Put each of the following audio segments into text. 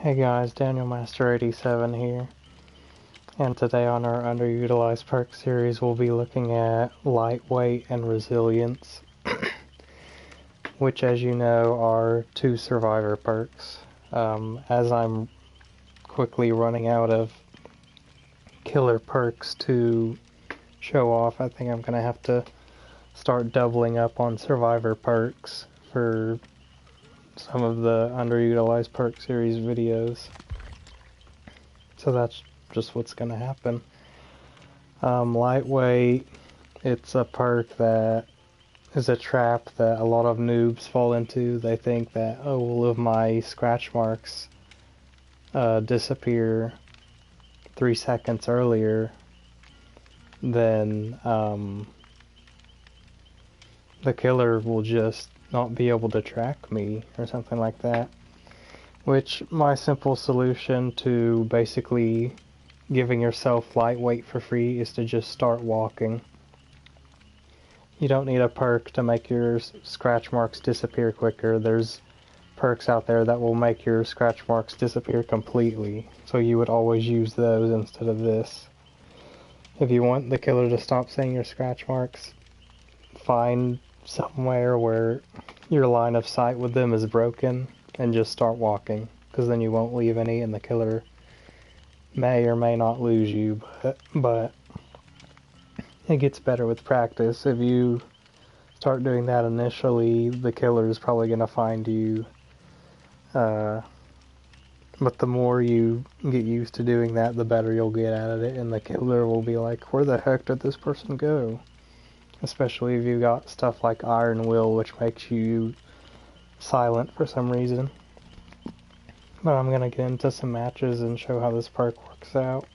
Hey guys, Daniel Master 87 here, and today on our underutilized perk series we'll be looking at lightweight and resilience, which as you know are two survivor perks. As I'm quickly running out of killer perks to show off, I think I'm going to have to start doubling up on survivor perks for some of the underutilized perk series videos. So that's just what's going to happen. Lightweight, it's a perk that is a trap that a lot of noobs fall into. They think that, oh, well, if my scratch marks disappear 3 seconds earlier, then the killer will just not be able to track me or something like that. Which my simple solution to basically giving yourself lightweight for free is to just start walking. You don't need a perk to make your scratch marks disappear quicker. There's perks out there that will make your scratch marks disappear completely, so you would always use those instead of this. If you want the killer to stop seeing your scratch marks, find somewhere where your line of sight with them is broken and just start walking, because then you won't leave any and the killer may or may not lose you, but it gets better with practice. If you start doing that initially, the killer is probably going to find you, but the more you get used to doing that, the better you'll get at it, and the killer will be like, where the heck did this person go? Especially if you got stuff like Iron Will, which makes you silent for some reason. But I'm gonna get into some matches and show how this perk works out.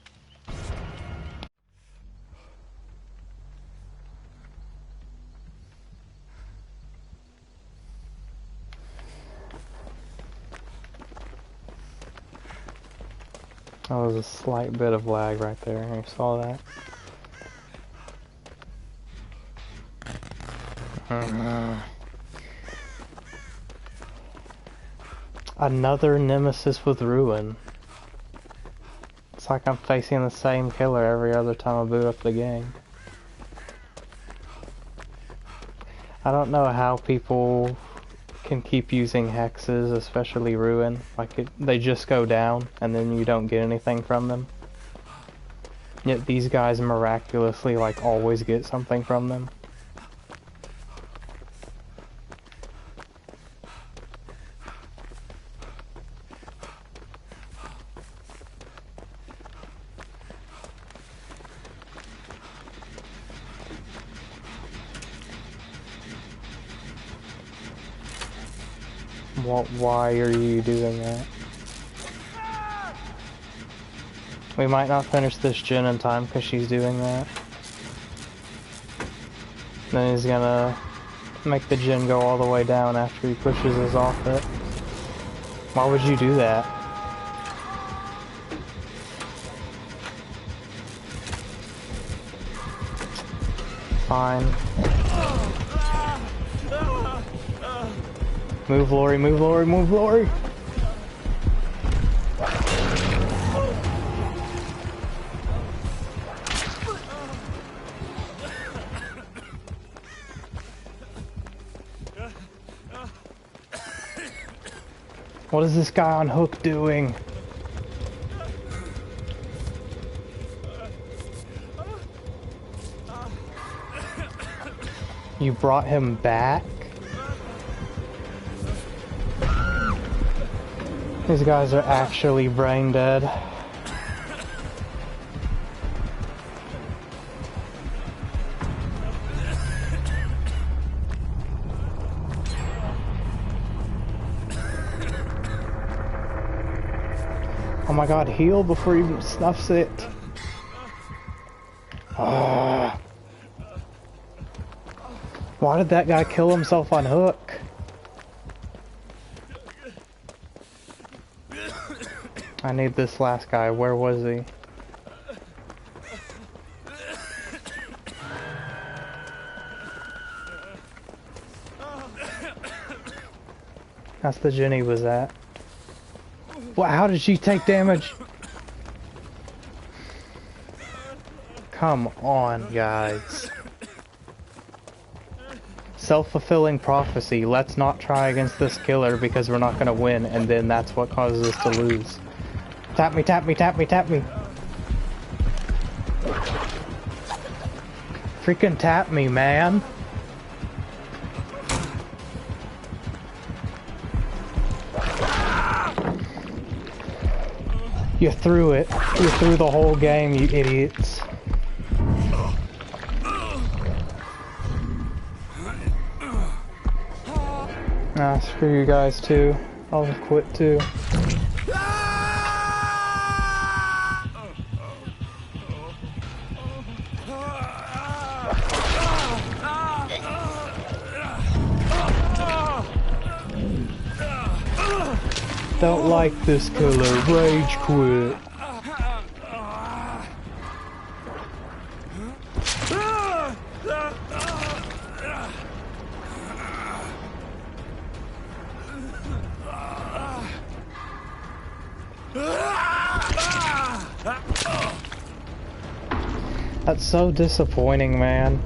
That was a slight bit of lag right there, you saw that? Another nemesis with Ruin. It's like I'm facing the same killer every other time I boot up the game. I don't know how people can keep using hexes, especially Ruin. Like, they just go down and then you don't get anything from them. Yet these guys miraculously, like, always get something from them. Why are you doing that? We might not finish this gen in time because she's doing that. Then he's gonna make the gen go all the way down after he pushes us off it. Why would you do that? Fine. Move, Lori, move, Lori, move, Lori! What is this guy on hook doing? You brought him back? These guys are actually brain dead. Oh my god, heal before he even snuffs it. Why did that guy kill himself on hook? I need this last guy. Where was he? That's the gen he was at. Well, how did she take damage? Come on, guys. Self-fulfilling prophecy. Let's not try against this killer because we're not gonna win, and then that's what causes us to lose. Tap me, tap me, tap me, tap me. Freaking tap me, man. You threw it. You threw the whole game, you idiots. Nah, screw you guys too. I'll quit too. Don't like this killer. Rage quit. That's so disappointing, man.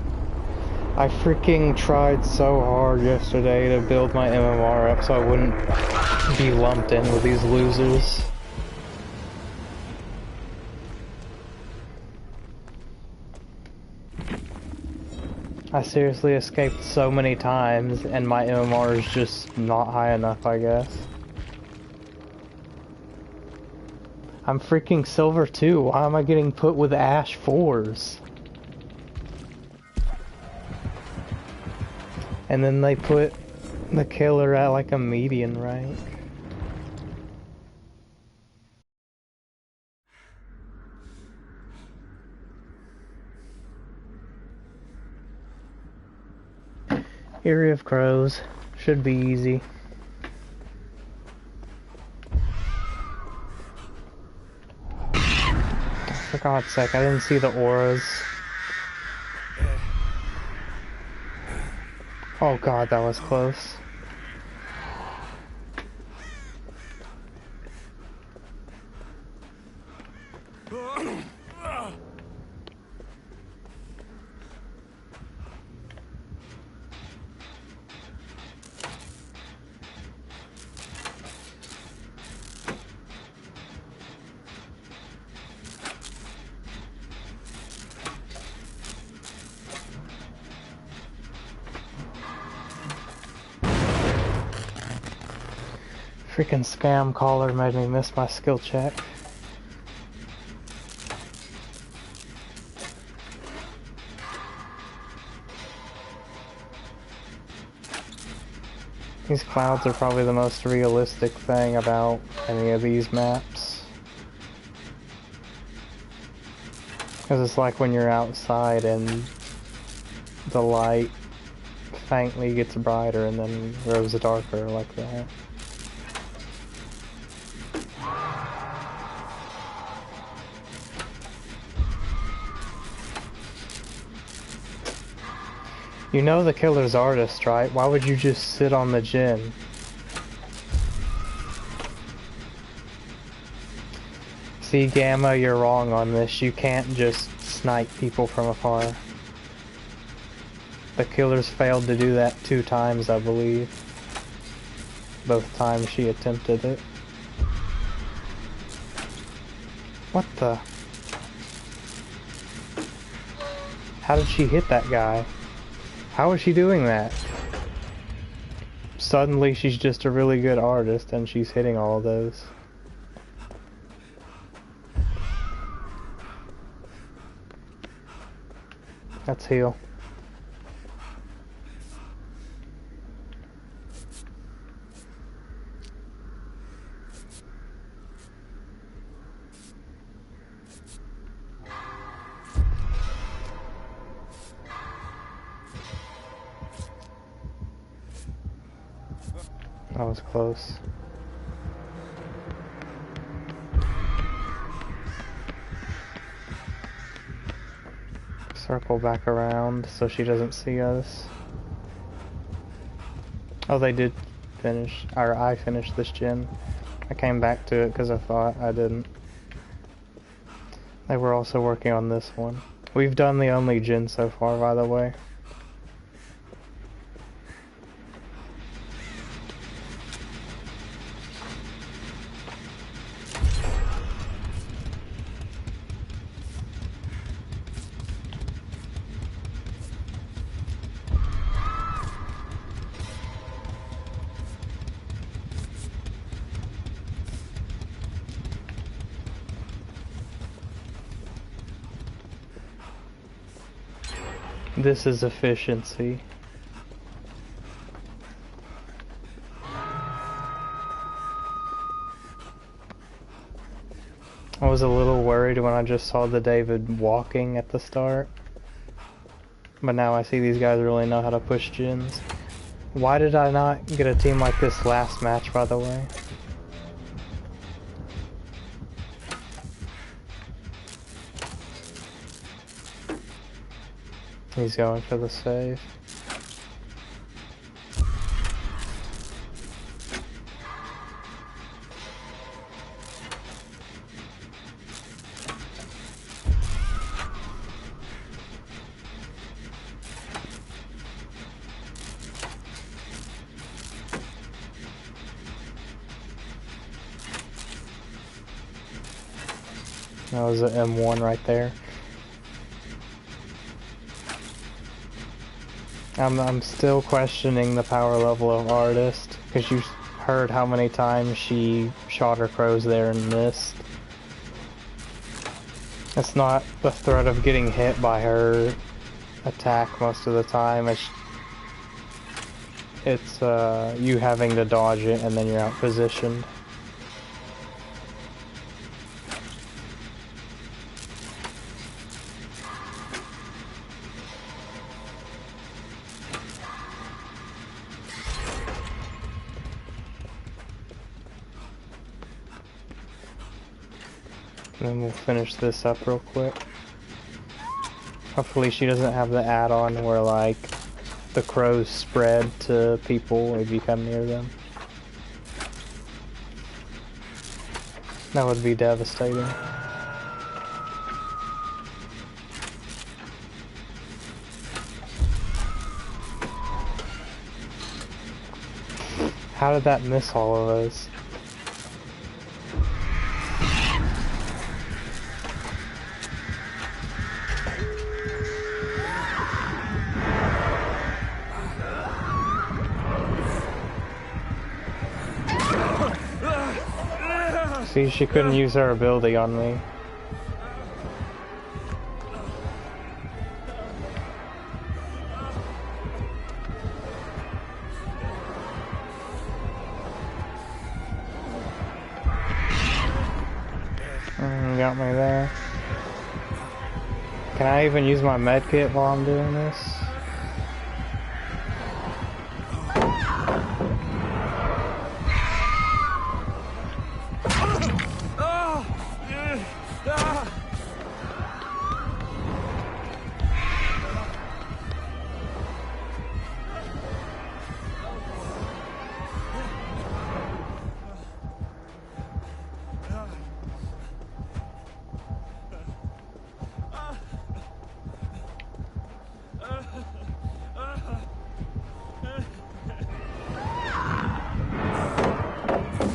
I freaking tried so hard yesterday to build my MMR up so I wouldn't be lumped in with these losers. I seriously escaped so many times and my MMR is just not high enough, I guess. I'm freaking silver too. Why am I getting put with Ash 4s? And then they put the killer at like a median rank. Area of Crows. Should be easy. For God's sake, I didn't see the auras. Oh God, that was close. Freaking scam caller made me miss my skill check. These clouds are probably the most realistic thing about any of these maps. Because it's like when you're outside and the light faintly gets brighter and then grows darker like that. You know the killer's artist, right? Why would you just sit on the gin? See, Gamma, you're wrong on this. You can't just snipe people from afar. The killer's failed to do that 2 times, I believe. Both times she attempted it. What the? How did she hit that guy? How is she doing that? Suddenly she's just a really good artist and she's hitting all of those. Let's heal. That was close. Circle back around so she doesn't see us. Oh, they did finish, or I finished this gen. I came back to it because I thought I didn't. They were also working on this one. We've done the only gen so far, by the way. This is efficiency. I was a little worried when I just saw the David walking at the start. But now I see these guys really know how to push gens. Why did I not get a team like this last match, by the way? He's going for the save. That was an M1 right there. I'm still questioning the power level of Artist, because you heard how many times she shot her crows there and missed. It's not the threat of getting hit by her attack most of the time, it's you having to dodge it and then you're out positioned. And then we'll finish this up real quick. Hopefully she doesn't have the add-on where like the crows spread to people if you come near them. That would be devastating. How did that miss all of us? See, she couldn't use her ability on me. Got me there. Can I even use my medkit while I'm doing this?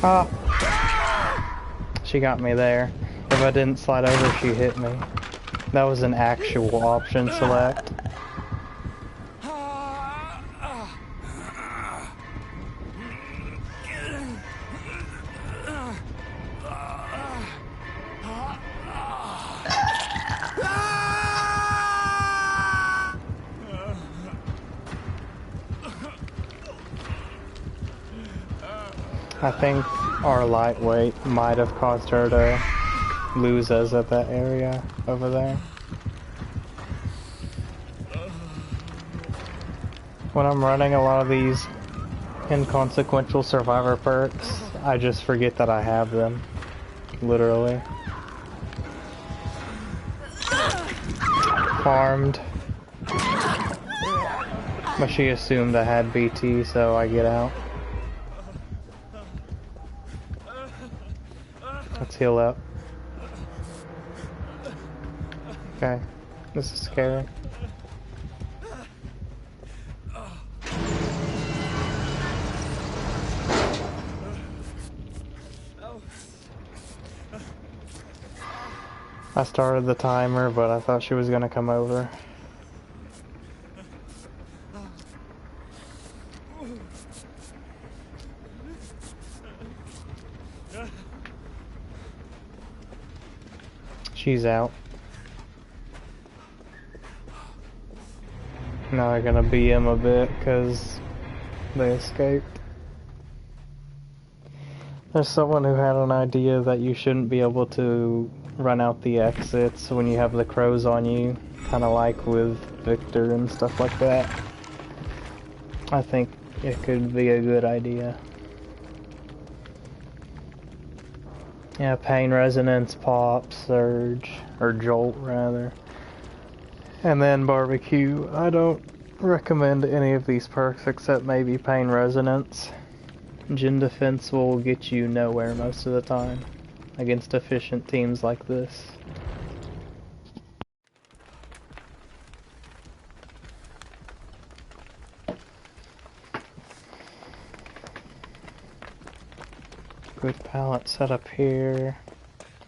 Ah! She got me there. If I didn't slide over, she hit me. That was an actual option select. I think our lightweight might have caused her to lose us at that area over there. When I'm running a lot of these inconsequential survivor perks, I just forget that I have them. Literally. Farmed. But she assumed I had BT, so I get out. Let's heal up. Okay. This is scary. I started the timer, but I thought she was gonna come over. She's out. Now they're gonna BM a bit because they escaped. There's someone who had an idea that you shouldn't be able to run out the exits when you have the crows on you, kind of like with Victor and stuff like that. I think it could be a good idea. Yeah, pain resonance, pop, surge, or jolt rather. And then barbecue. I don't recommend any of these perks except maybe pain resonance. Gin defense will get you nowhere most of the time against efficient teams like this. Good pallet set up here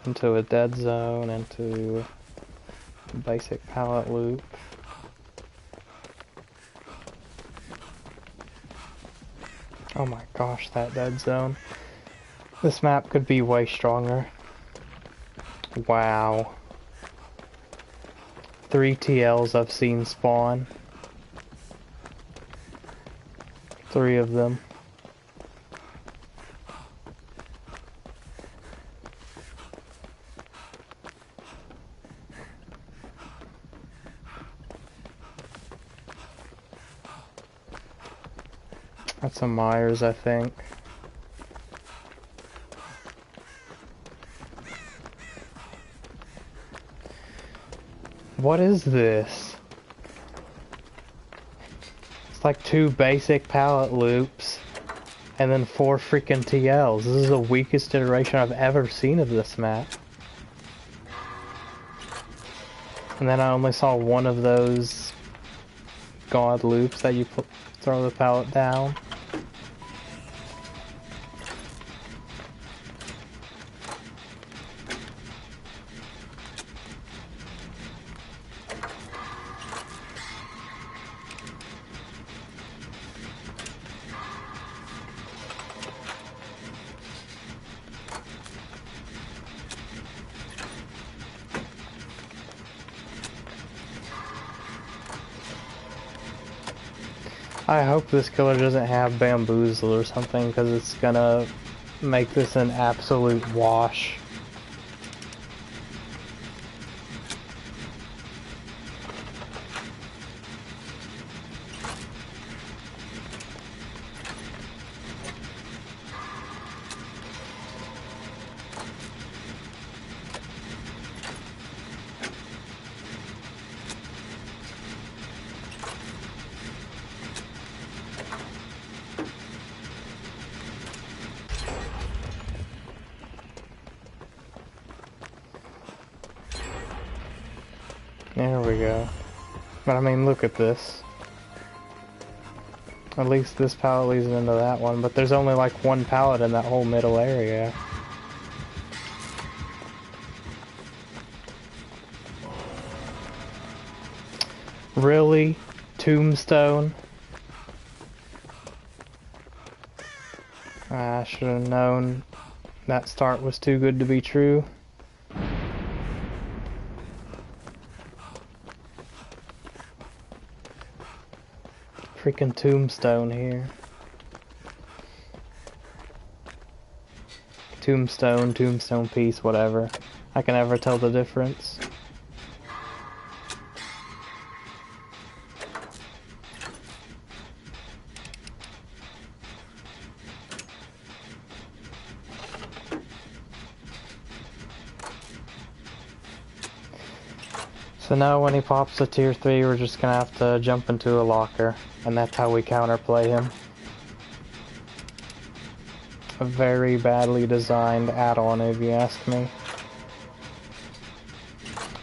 into a dead zone, into a basic pallet loop. Oh my gosh, that dead zone. This map could be way stronger. Wow. 3 TLs I've seen spawn. 3 of them. That's a Myers, I think. What is this? It's like 2 basic pallet loops and then 4 freaking TLs. This is the weakest iteration I've ever seen of this map. And then I only saw one of those god loops that you throw the pallet down. I hope this killer doesn't have bamboozle or something, because it's gonna make this an absolute wash. There we go. But I mean, look at this. At least this pallet leads into that one, but there's only like 1 pallet in that whole middle area. Really? Tombstone? I should have known that start was too good to be true. Freaking tombstone here. Tombstone, tombstone piece, whatever. I can never tell the difference. So now when he pops a tier 3, we're just gonna have to jump into a locker, and that's how we counterplay him. A very badly designed add-on, if you ask me.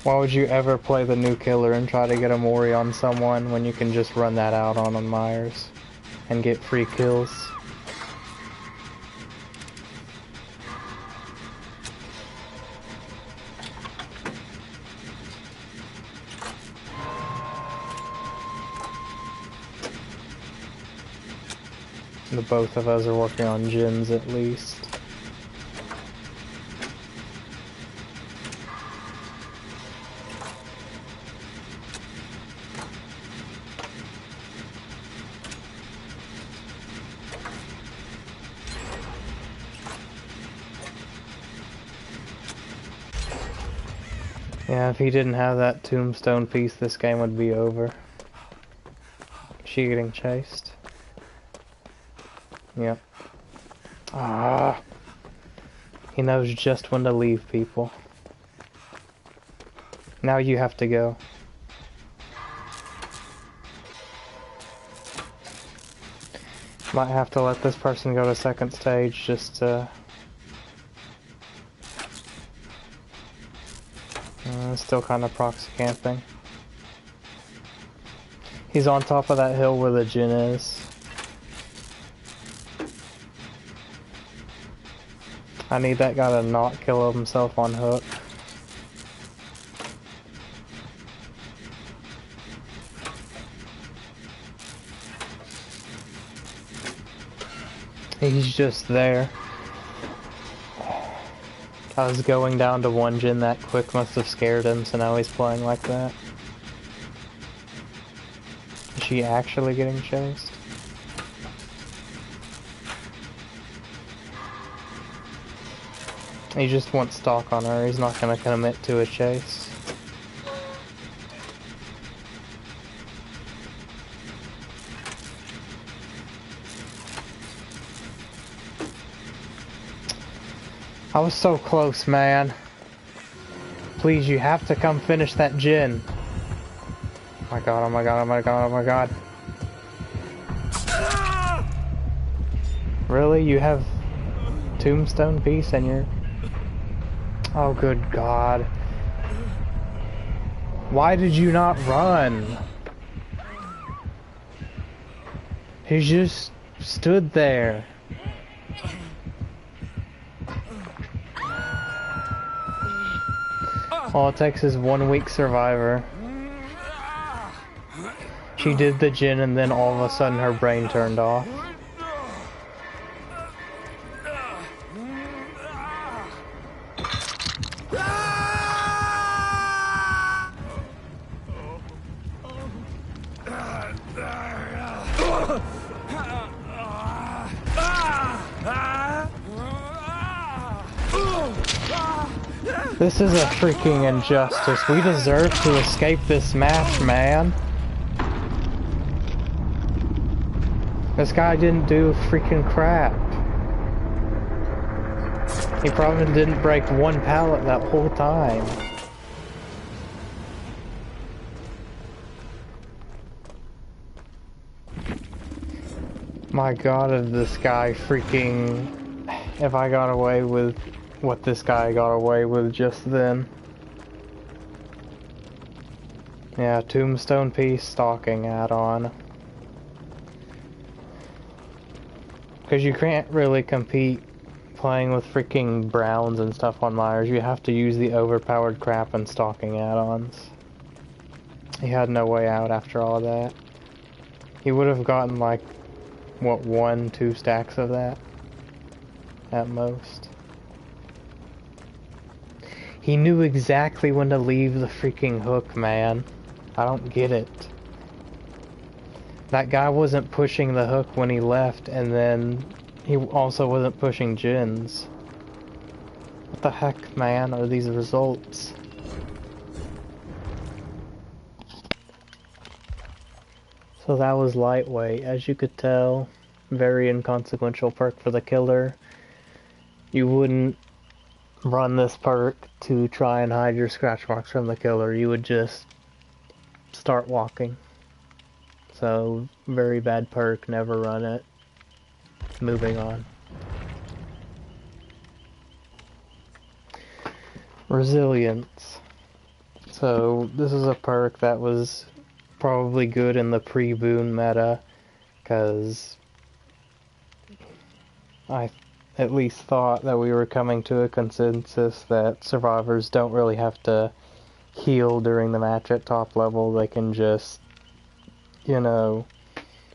Why would you ever play the new killer and try to get a Mori on someone when you can just run that out on Myers and get free kills? The both of us are working on gens at least. Yeah, if he didn't have that tombstone piece, this game would be over. Is she getting chased? Yep. Ah. He knows just when to leave people. Now you have to go. Might have to let this person go to second stage just to... still kind of proxy camping. He's on top of that hill where the gen is. I need that guy to not kill himself on hook. He's just there. I was going down to one gen that quick, must have scared him, so now he's playing like that. Is she actually getting chased? He just wants stalk on her, he's not gonna commit to a chase. I was so close, man. Please, you have to come finish that gen. Oh my god, oh my god, oh my god, oh my god. Really? You have tombstone piece and you're... Oh, good god. Why did you not run? He just stood there. All it takes is 1 weak survivor. She did the gen and then all of a sudden her brain turned off. This is a freaking injustice. We deserve to escape this match, man. This guy didn't do freaking crap. He probably didn't break one pallet that whole time. My god, if this guy freaking... If I got away with what this guy got away with just then. Yeah, tombstone piece, stalking add-on. Because you can't really compete playing with freaking browns and stuff on Myers. You have to use the overpowered crap and stalking add-ons. He had no way out after all that. He would have gotten like, what, 1-2 stacks of that? At most. He knew exactly when to leave the freaking hook, man. I don't get it. That guy wasn't pushing the hook when he left, and then he also wasn't pushing gens. What the heck, man, are these results? So that was lightweight, as you could tell. Very inconsequential perk for the killer. You wouldn't run this perk to try and hide your scratch marks from the killer. You would just start walking. So, very bad perk, never run it. Moving on. Resilience. So this is a perk that was probably good in the pre-boon meta, because I at least thought that we were coming to a consensus that survivors don't really have to heal during the match at top level. They can just, you know,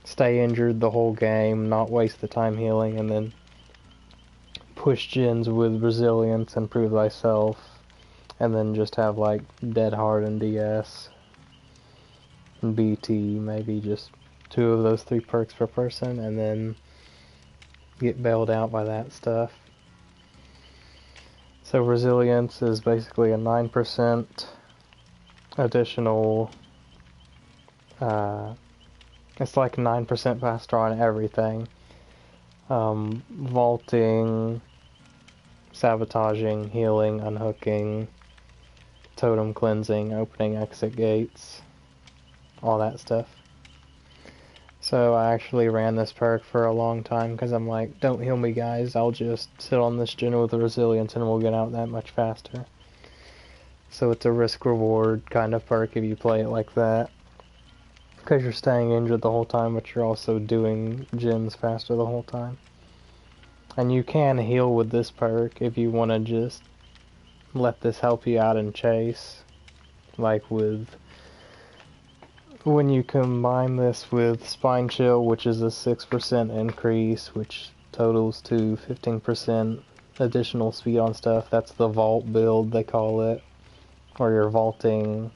stay injured the whole game, not waste the time healing, and then push gens with resilience and prove thyself, and then just have like dead hard and DS and BT, maybe just 2 of those 3 perks per person, and then get bailed out by that stuff. So resilience is basically a 9% additional, it's like 9% faster on everything. Vaulting, sabotaging, healing, unhooking, totem cleansing, opening exit gates, all that stuff. So I actually ran this perk for a long time because I'm like, don't heal me guys, I'll just sit on this gen with resilience and we'll get out that much faster. So it's a risk-reward kind of perk if you play it like that, because you're staying injured the whole time, but you're also doing gens faster the whole time. And you can heal with this perk if you want to just let this help you out in chase, like with when you combine this with Spine Chill, which is a 6% increase, which totals to 15% additional speed on stuff. That's the vault build, they call it, where you're vaulting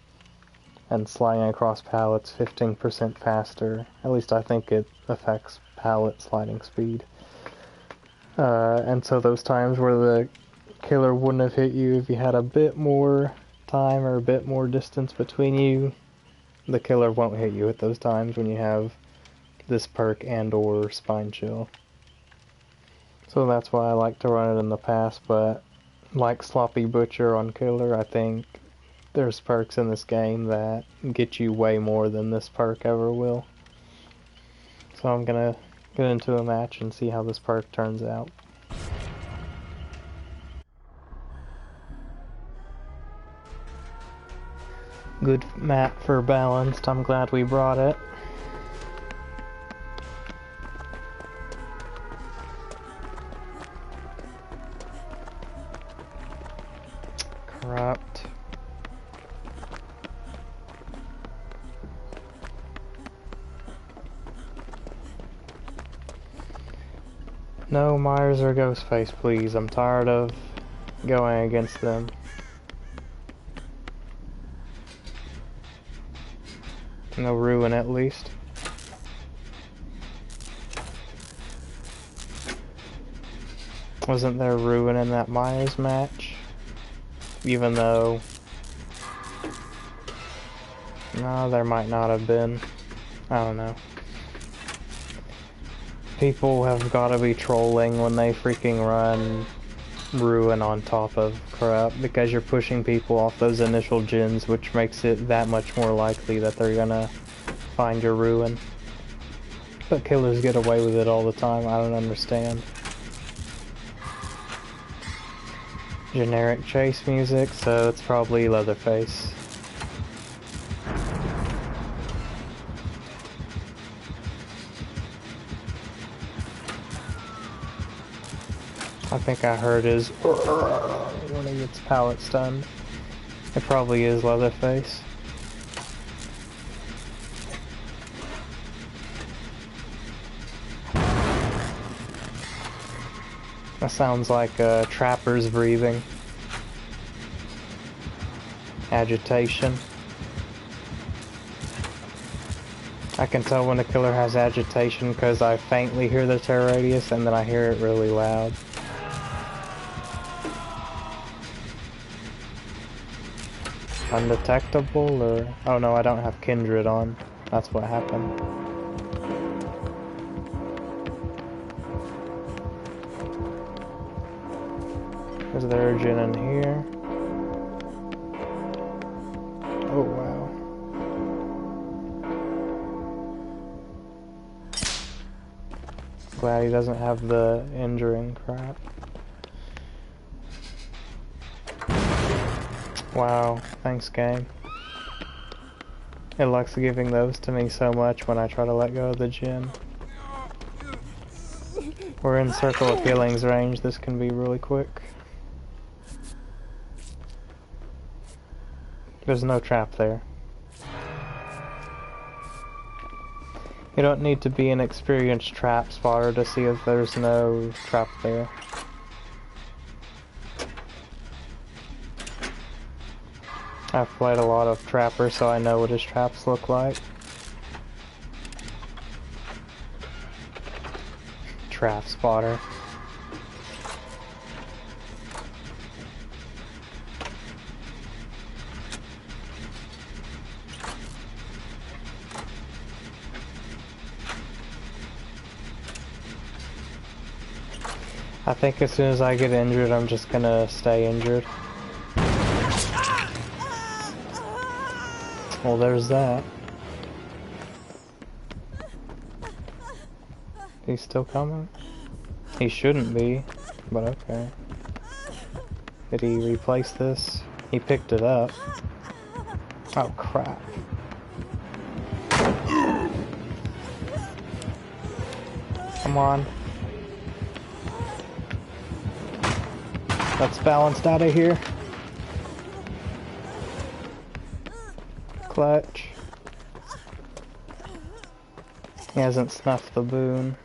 and sliding across pallets 15% faster. At least I think it affects pallet sliding speed. And so those times where the killer wouldn't have hit you if you had a bit more time or a bit more distance between you, the killer won't hit you at those times when you have this perk and or Spine Chill. So that's why I like to run it in the past, but like Sloppy Butcher on killer, I think there's perks in this game that get you way more than this perk ever will. So I'm gonna get into a match and see how this perk turns out. Good map for balanced, I'm glad we brought it. Corrupt. No Myers or Ghostface, please. I'm tired of going against them. No Ruin at least. Wasn't there Ruin in that Myers match? Even though... No, there might not have been. I don't know. People have gotta be trolling when they freaking run Ruin on top of Corrupt, because you're pushing people off those initial gens, which makes it that much more likely that they're gonna find your Ruin. But killers get away with it all the time, I don't understand. Generic chase music, so it's probably Leatherface. I think I heard his when he gets pallet stunned. It probably is Leatherface. That sounds like trappers breathing. Agitation. I can tell when a killer has agitation because I faintly hear the terror radius and then I hear it really loud. Undetectable, or... Oh no, I don't have Kindred on. That's what happened. Is there a gen in here? Oh wow. Glad he doesn't have the injuring crap. Wow, thanks game. It likes giving those to me so much when I try to let go of the gin. We're in circle of feelings range, this can be really quick. There's no trap there. You don't need to be an experienced trap spotter to see if there's no trap there. I've played a lot of Trapper, so I know what his traps look like. Trap spotter. I think as soon as I get injured, I'm just gonna stay injured. Well, there's that. He's still coming? He shouldn't be, but okay. Did he replace this? He picked it up. Oh crap. Come on. Let's balance out of here. Clutch. He hasn't snuffed the boon.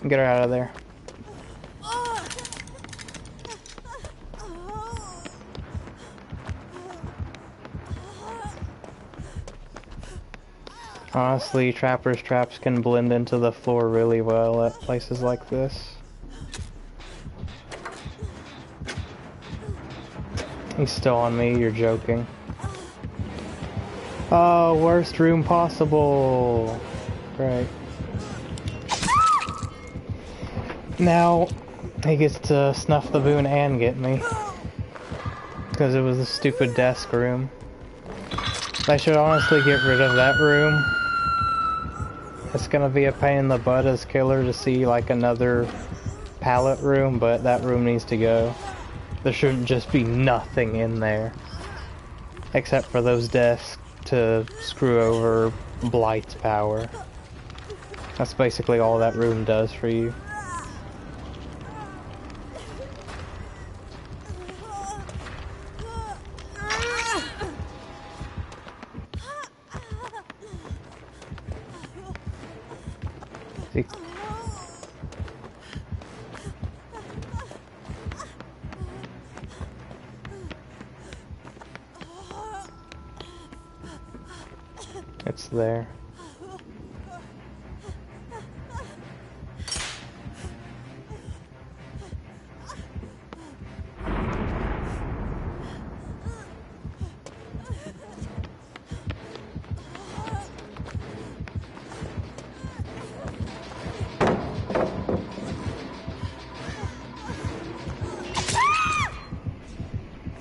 Get her out of there. Honestly, Trapper's traps can blend into the floor really well at places like this. He's still on me, you're joking. Oh, worst room possible. Great. Now, he gets to snuff the boon and get me. Because it was a stupid desk room. I should honestly get rid of that room. It's gonna be a pain in the butt as killer to see like another pallet room, but that room needs to go. There shouldn't just be nothing in there. Except for those desks to screw over Blight's power. That's basically all that room does for you. See? It's there.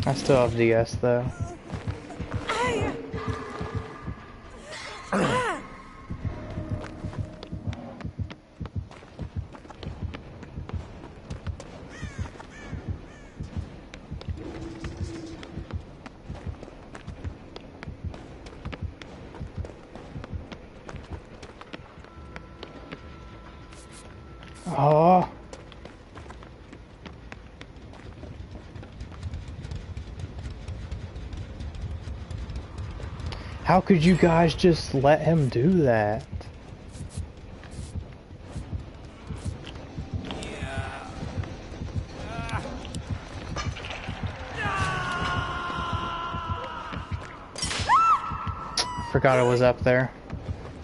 I still have DS though. Oh. How could you guys just let him do that? Forgot it was up there.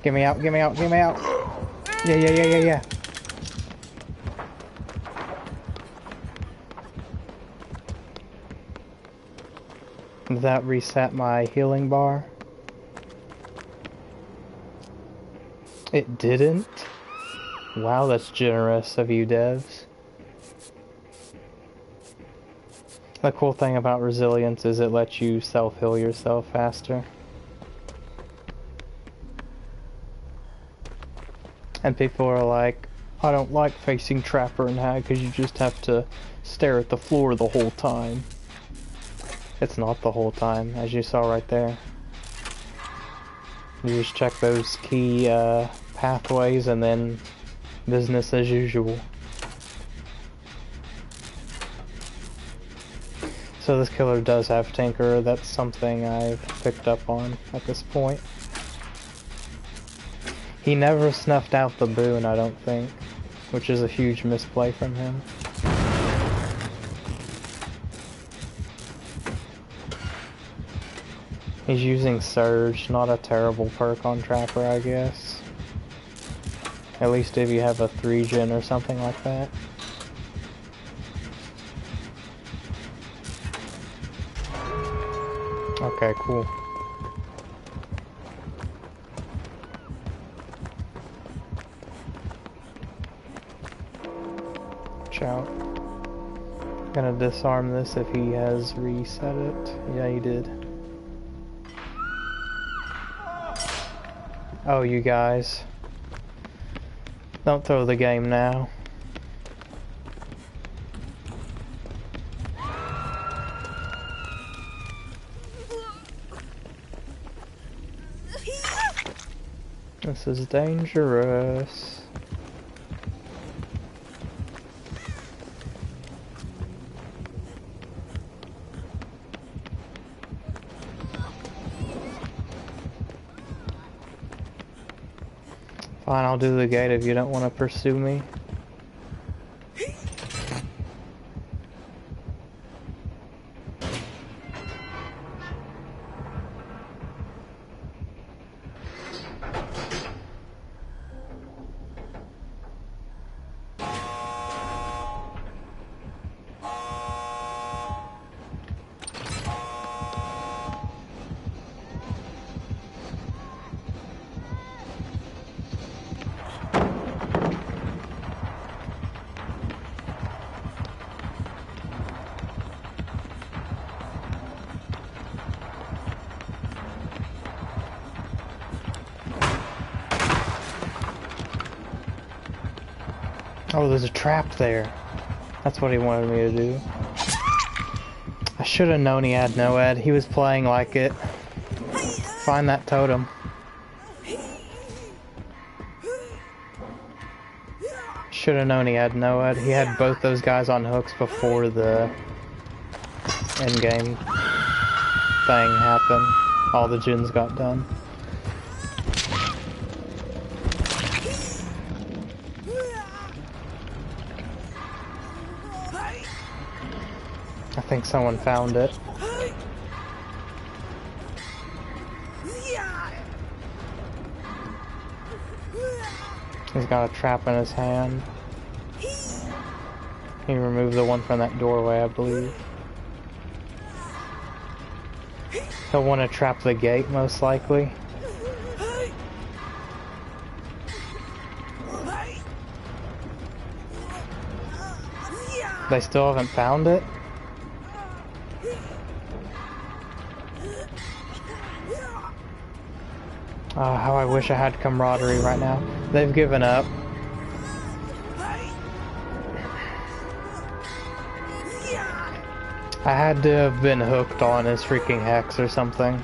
Get me out, get me out, get me out. Yeah. Did that reset my healing bar? It didn't? Wow, that's generous of you devs. The cool thing about resilience is it lets you self-heal yourself faster. And people are like, I don't like facing Trapper and Hag because you just have to stare at the floor the whole time. It's not the whole time, as you saw right there. You just check those key pathways and then business as usual. So this killer does have Tinkerer. That's something I've picked up on at this point. He never snuffed out the boon, I don't think, which is a huge misplay from him. He's using Surge, not a terrible perk on Trapper, I guess. At least if you have a 3-gen or something like that. Okay, cool. Watch out. Gonna disarm this if he has reset it. Yeah, he did. Oh, you guys. Don't throw the game now. This is dangerous. Fine, I'll do the gate if you don't want to pursue me. Oh, there's a trap there. That's what he wanted me to do. I should have known he had no-ed. He was playing like it. Find that totem. Should have known he had no-ed. He had both those guys on hooks before the endgame thing happened. All the gens got done. I think someone found it. He's got a trap in his hand. He removed the one from that doorway, I believe. He'll want to trap the gate, most likely. They still haven't found it? Oh, how I wish I had camaraderie right now. They've given up. I had to have been hooked on his freaking hex or something.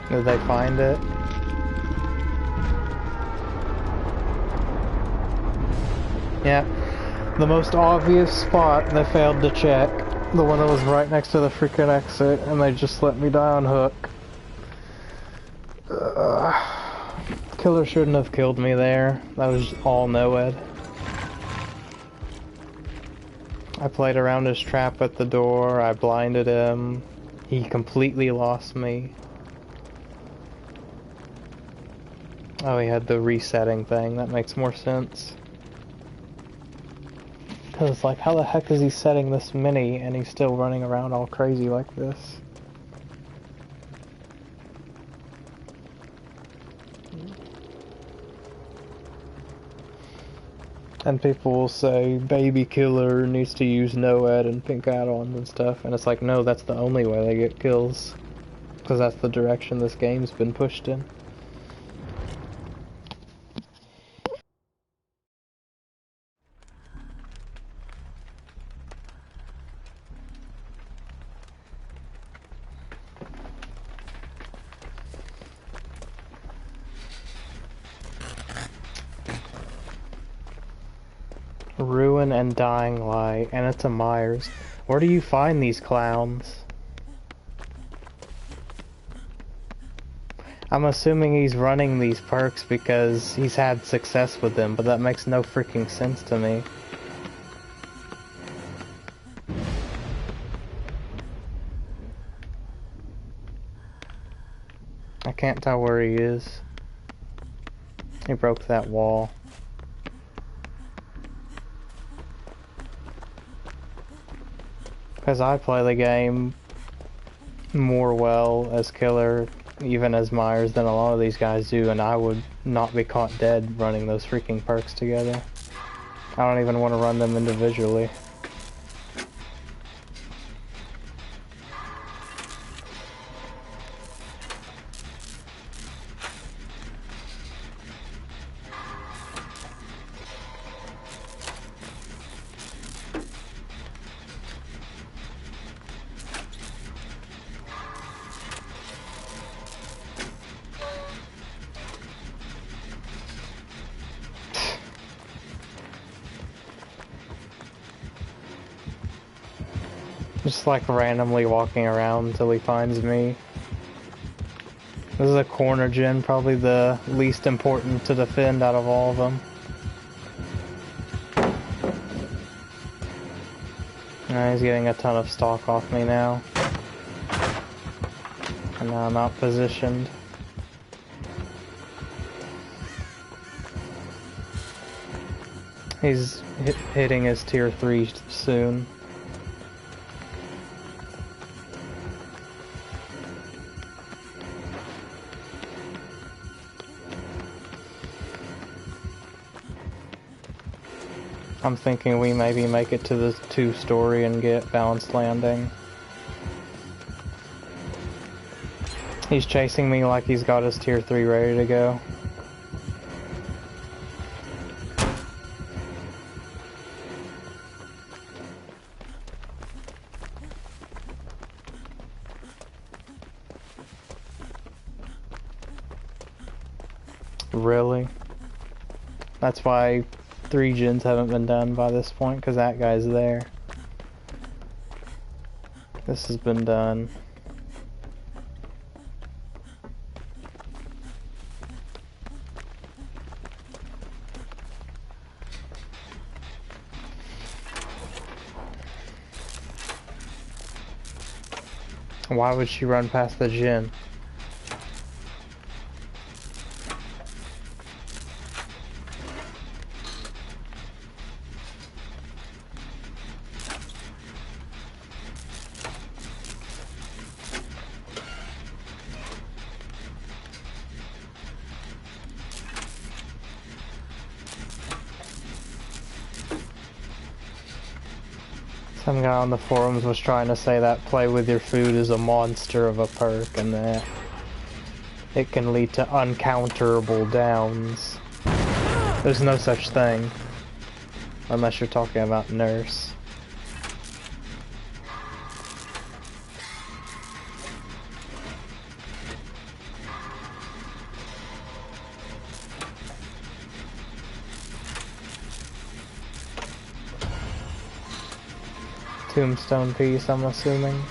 Did they find it? Yeah. The most obvious spot they failed to check. The one that was right next to the freaking exit, and they just let me die on hook. Killer shouldn't have killed me there. That was all no-ed. I played around his trap at the door, I blinded him. He completely lost me. Oh, he had the resetting thing. That makes more sense. Because, like, how the heck is he setting this mini and he's still running around all crazy like this? And people will say, baby killer needs to use no-ed and pink add-ons and stuff. And it's like, no, that's the only way they get kills. Because because that's the direction this game's been pushed in. Ruin and Dying Light, and it's a Myers. Where do you find these clowns? I'm assuming he's running these perks because he's had success with them, but that makes no freaking sense to me. I can't tell where he is. He broke that wall. Because I play the game more well as killer, even as Myers, than a lot of these guys do, and I would not be caught dead running those freaking perks together. I don't even want to run them individually. Just like randomly walking around until he finds me. This is a corner gen, probably the least important to defend out of all of them. He's getting a ton of stock off me now. And now I'm out positioned. He's hitting his tier 3 soon. I'm thinking we maybe make it to the 2-story and get balanced landing. He's chasing me like he's got his tier 3 ready to go. Really? That's why 3 gens haven't been done by this point, because that guy's there. This has been done. Why would she run past the gen? Some guy on the forums was trying to say that play with your food is a monster of a perk and that it can lead to uncounterable downs. There's no such thing. Unless you're talking about nurse. Tombstone piece, I'm assuming.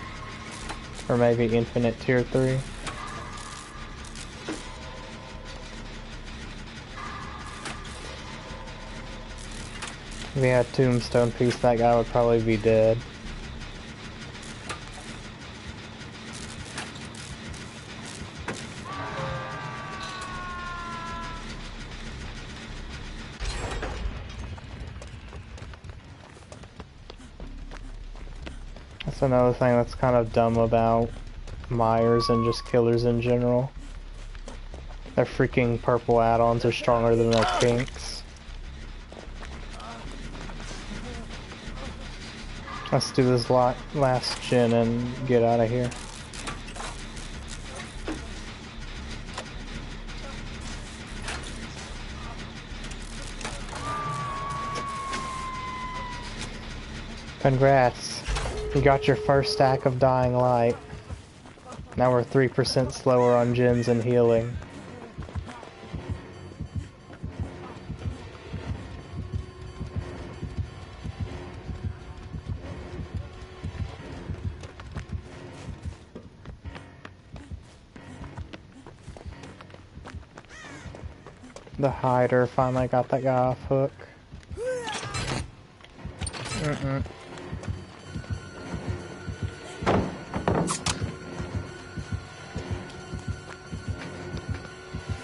Or maybe infinite tier 3. If he had tombstone piece, that guy would probably be dead. That's another thing that's kind of dumb about Myers and just killers in general. Their freaking purple add-ons are stronger than their pinks. Let's do this last gen and get out of here. Congrats. You got your first stack of dying light. Now we're 3% slower on gens and healing. The hider finally got that guy off hook.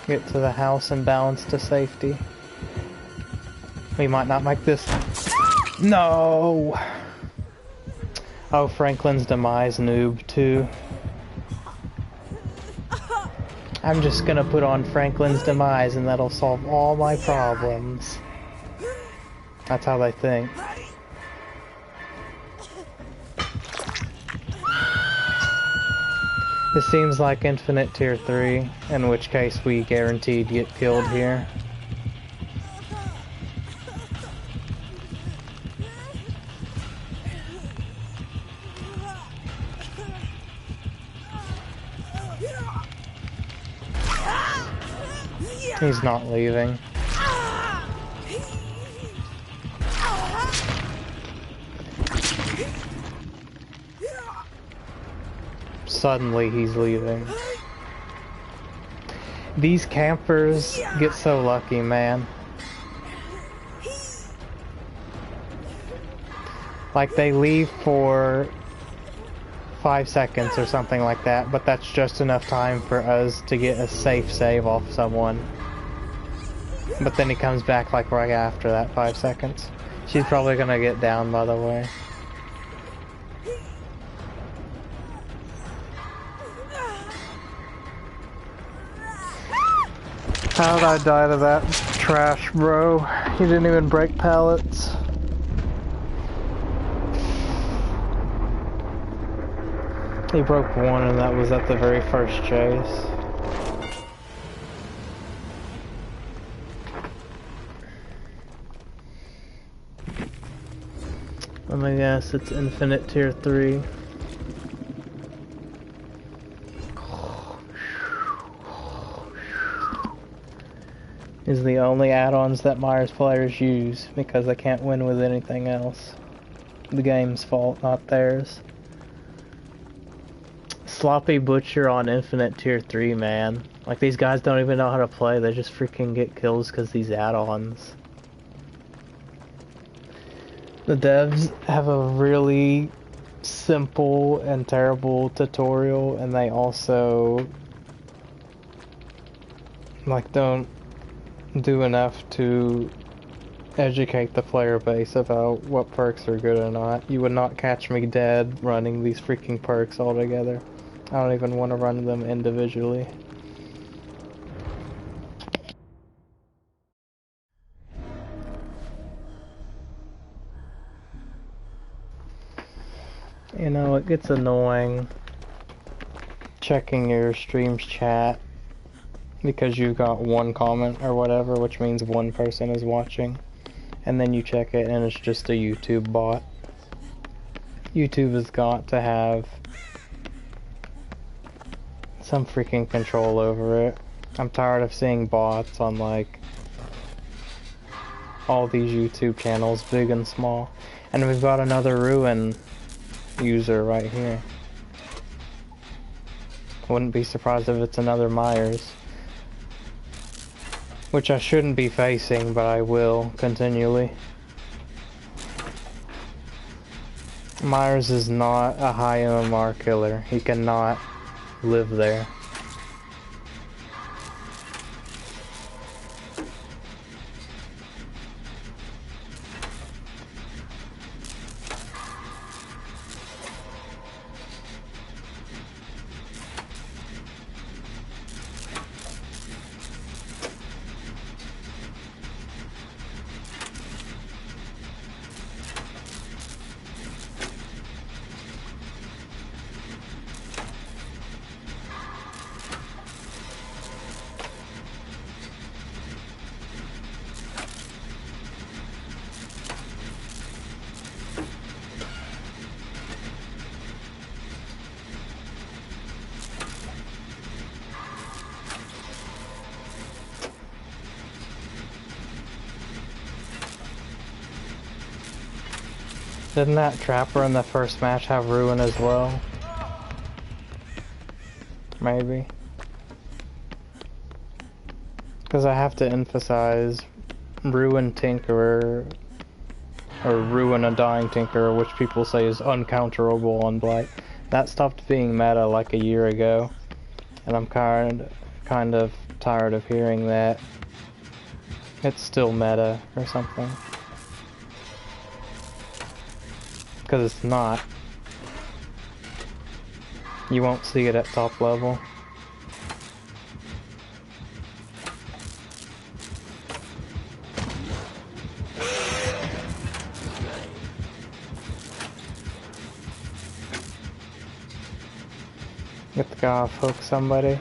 Get to the house and balance to safety. We might not make this. No! Oh, Franklin's demise noob too. I'm just gonna put on Franklin's demise and that'll solve all my problems. That's how they think. It seems like infinite tier 3, in which case we guaranteed get killed here. He's not leaving. Suddenly he's leaving. These campers get so lucky, man. Like they leave for 5 seconds or something like that, but that's just enough time for us to get a safe save off someone. But then he comes back like right after that 5 seconds. She's probably gonna get down, by the way. How did I die to that trash, bro? He didn't even break pallets. He broke one and that was at the very first chase. Let me guess, it's infinite tier 3. Is the only add-ons that Myers players use because they can't win with anything else. The game's fault, not theirs. Sloppy Butcher on infinite tier 3, man. Like, these guys don't even know how to play, they just freaking get kills because these add-ons. The devs have a really simple and terrible tutorial, and they also like don't do enough to educate the player base about what perks are good or not. You would not catch me dead running these freaking perks all together. I don't even want to run them individually. You know, it gets annoying checking your stream's chat because you got one comment or whatever, which means one person is watching, and then you check it and it's just a YouTube bot. YouTube has got to have some freaking control over it. I'm tired of seeing bots on like all these YouTube channels, big and small. And we've got another Ruin user right here. Wouldn't be surprised if it's another Myers. Which I shouldn't be facing, but I will continually. Myers is not a high MMR killer. He cannot live there. Didn't that Trapper in the first match have Ruin as well? Maybe. Because I have to emphasize Ruin Tinkerer, or Ruin a Dying Tinkerer, which people say is uncounterable on Blight. That stopped being meta like a year ago, and I'm kind of tired of hearing that it's still meta or something. Because it's not. You won't see it at top level. Get the guy off hook somebody.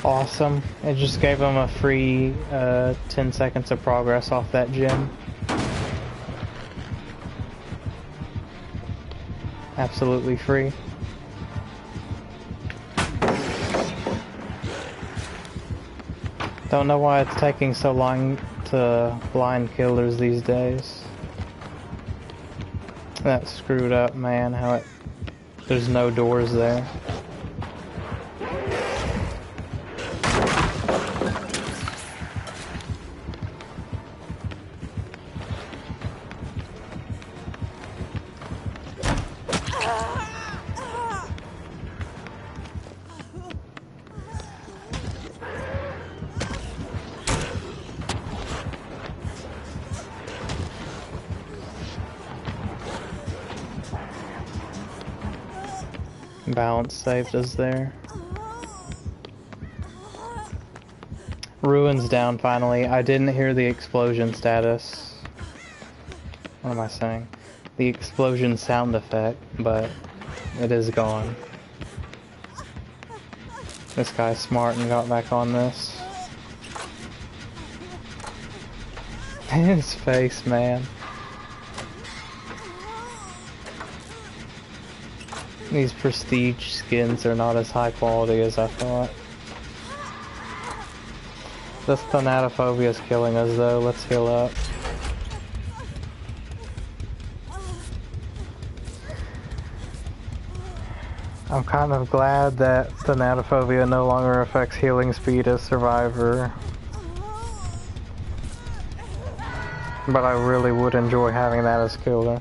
Awesome. It just gave him a free 10 seconds of progress off that gym. Absolutely free. Don't know why it's taking so long to blind killers these days. That's screwed up, man. There's no doors there. Balance saved us there. Ruin's down finally. I didn't hear the explosion status. What am I saying? The explosion sound effect, but it is gone. This guy's smart and got back on this. His face, man. These prestige skins are not as high quality as I thought. This thanatophobia is killing us though, let's heal up. I'm kind of glad that thanatophobia no longer affects healing speed as Survivor. But I really would enjoy having that as killer.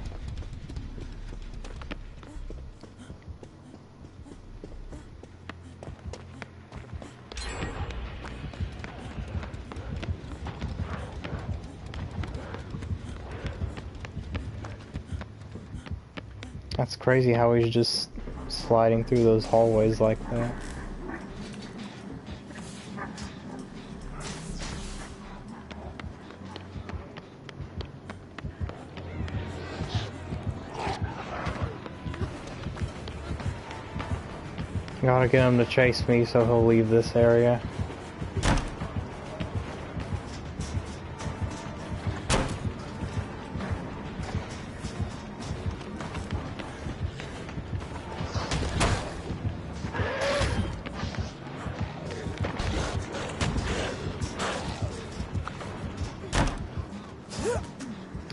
That's crazy how he's just sliding through those hallways like that. Gotta get him to chase me so he'll leave this area.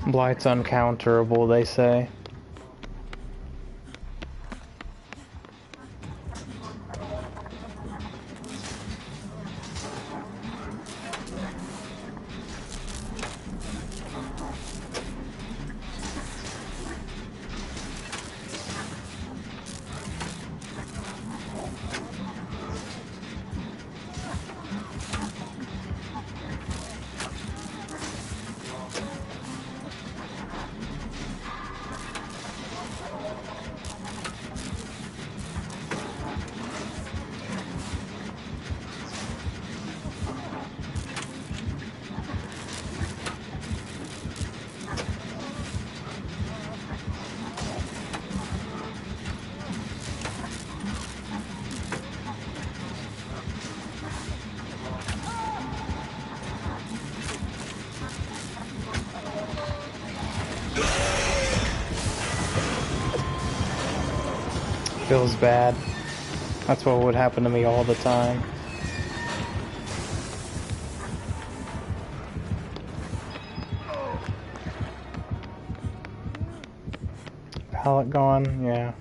Blight's uncounterable, they say. feels bad. That's what would happen to me all the time. Pallet gone, yeah.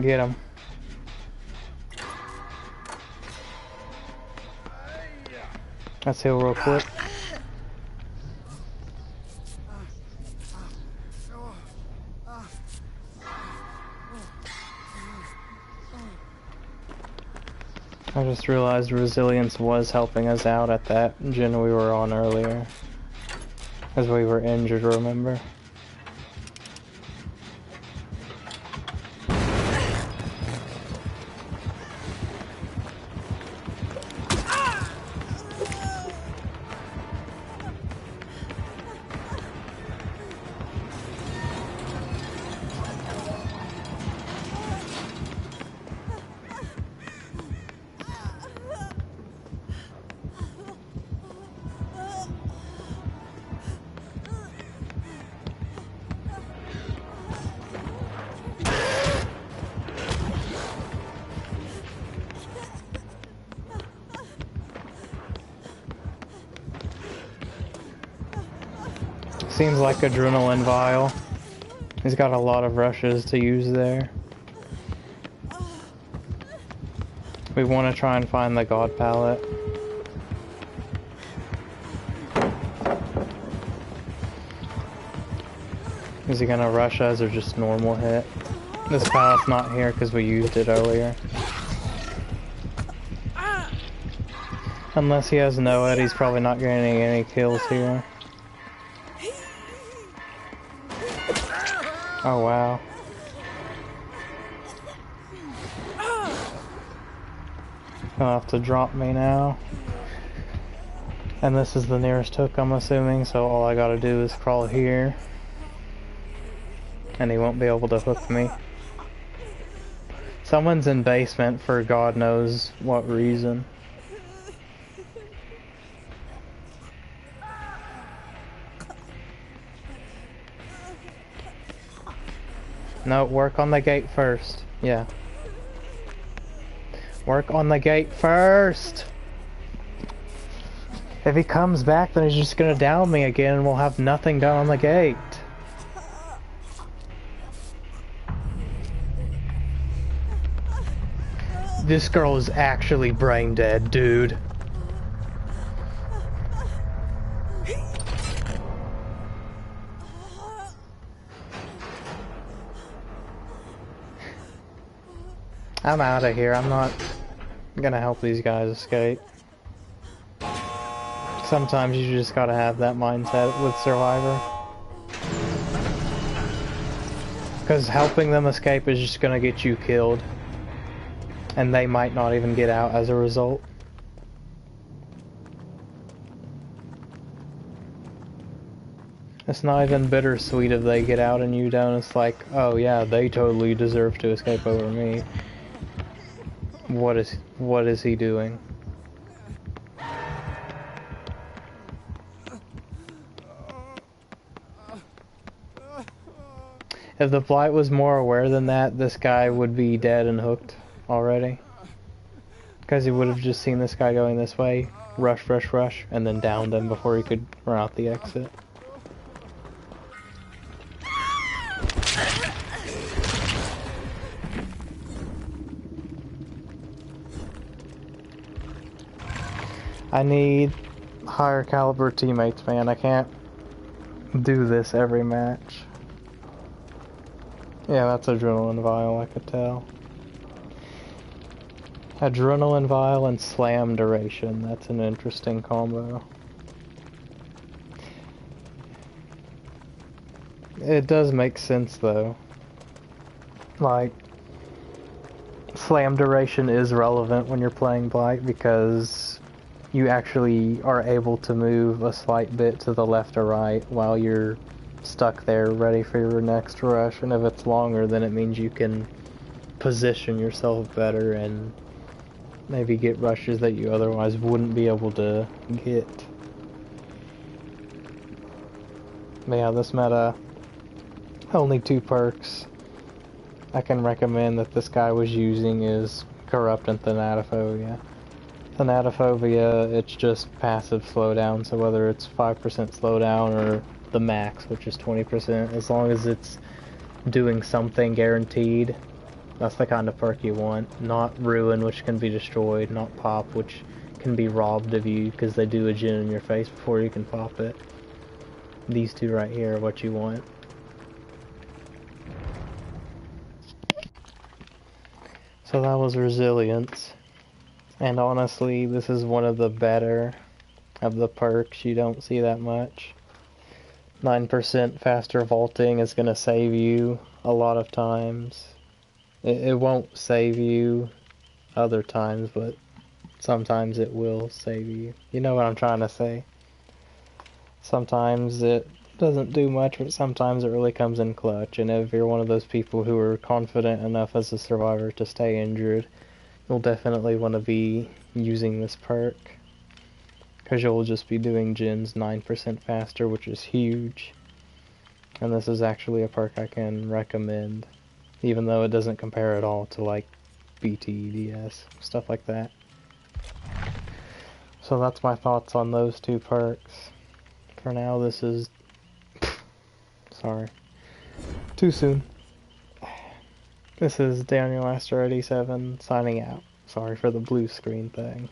Get him. Let's heal real quick. I just realized resilience was helping us out at that gen we were on earlier. As we were injured, remember? Seems like adrenaline vial. He's got a lot of rushes to use there. We want to try and find the god pallet. Is he gonna rush us or just normal hit? This pallet's not here because we used it earlier. Unless he has Noed, he's probably not getting any kills here. Oh wow. Gonna have to drop me now. And this is the nearest hook, I'm assuming, so all I gotta do is crawl here. And he won't be able to hook me. Someone's in basement for God knows what reason. No, work on the gate first. Yeah. Work on the gate first! If he comes back, then he's just gonna down me again and we'll have nothing done on the gate. This girl is actually brain dead, dude. I'm out of here. I'm not gonna help these guys escape. Sometimes you just gotta have that mindset with Survivor. Because helping them escape is just gonna get you killed. And they might not even get out as a result. It's not even bittersweet if they get out and you don't. It's like, oh yeah, they totally deserve to escape over me. What is he doing? If the Blight was more aware than that, this guy would be dead and hooked already. Because he would have just seen this guy going this way, rush, rush, rush, and then downed him before he could run out the exit. I need higher caliber teammates, man. I can't do this every match. Yeah, that's adrenaline vial, I could tell. Adrenaline vial and slam duration. That's an interesting combo. It does make sense though. Like, slam duration is relevant when you're playing Blight because you actually are able to move a slight bit to the left or right while you're stuck there ready for your next rush, and if it's longer then it means you can position yourself better and maybe get rushes that you otherwise wouldn't be able to get. But yeah, this meta, only 2 perks I can recommend that this guy was using is Corrupt and Thanatophobia. Thanatophobia, it's just passive slowdown, so whether it's 5% slowdown or the max, which is 20%, as long as it's doing something guaranteed, that's the kind of perk you want. Not Ruin, which can be destroyed, not Pop, which can be robbed of you because they do a gin in your face before you can pop it. These 2 right here are what you want. So that was Resilience. And honestly, this is one of the better of the perks. You don't see that much. 9% faster vaulting is going to save you a lot of times. It won't save you other times, but sometimes it will save you. You know what I'm trying to say. Sometimes it doesn't do much, but sometimes it really comes in clutch. And if you're one of those people who are confident enough as a survivor to stay injured, you'll definitely want to be using this perk. Because you'll just be doing gens 9% faster, which is huge. And this is actually a perk I can recommend, even though it doesn't compare at all to like BTDS, stuff like that. So that's my thoughts on those 2 perks. For now, this is... sorry. Too soon. This is Daniel Master 87 signing out. Sorry for the blue screen thing.